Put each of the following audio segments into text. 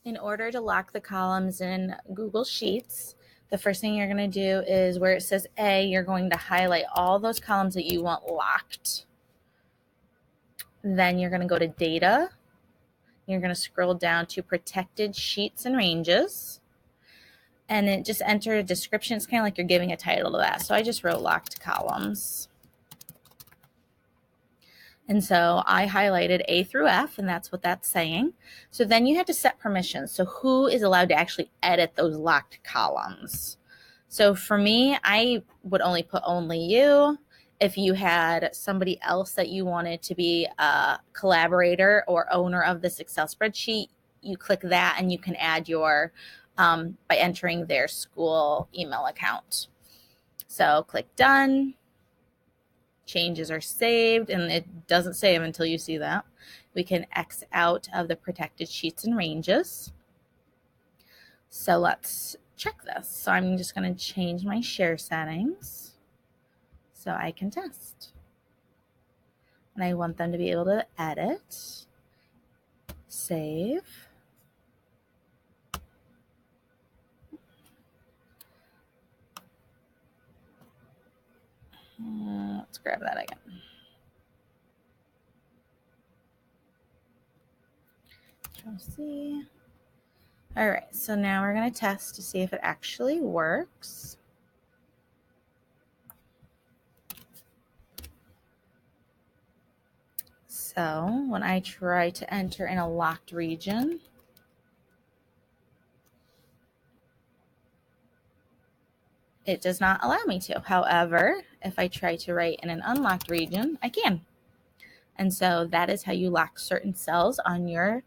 In order to lock the columns in Google Sheets, the first thing you're going to do is where it says A, you're going to highlight all those columns that you want locked. Then you're going to go to Data. You're going to scroll down to Protected Sheets and Ranges. And then just enter a description. It's kind of like you're giving a title to that. So I just wrote Locked Columns. And so I highlighted A through F, and that's what that's saying. So then you have to set permissions. So who is allowed to actually edit those locked columns? So for me, I would only put only you. If you had somebody else that you wanted to be a collaborator or owner of this Excel spreadsheet, you click that and you can add your, by entering their school email account. So click done. Changes are saved, and it doesn't save until you see that. We can X out of the protected sheets and ranges. So let's check this. So I'm just going to change my share settings so I can test. And I want them to be able to edit, save. Let's grab that again. Control-C. All right, so now we're going to test to see if it actually works. So when I try to enter in a locked region, it does not allow me to. However, if I try to write in an unlocked region, I can. And so that is how you lock certain cells on your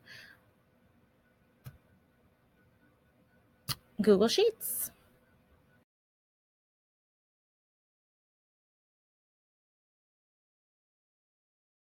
Google Sheets.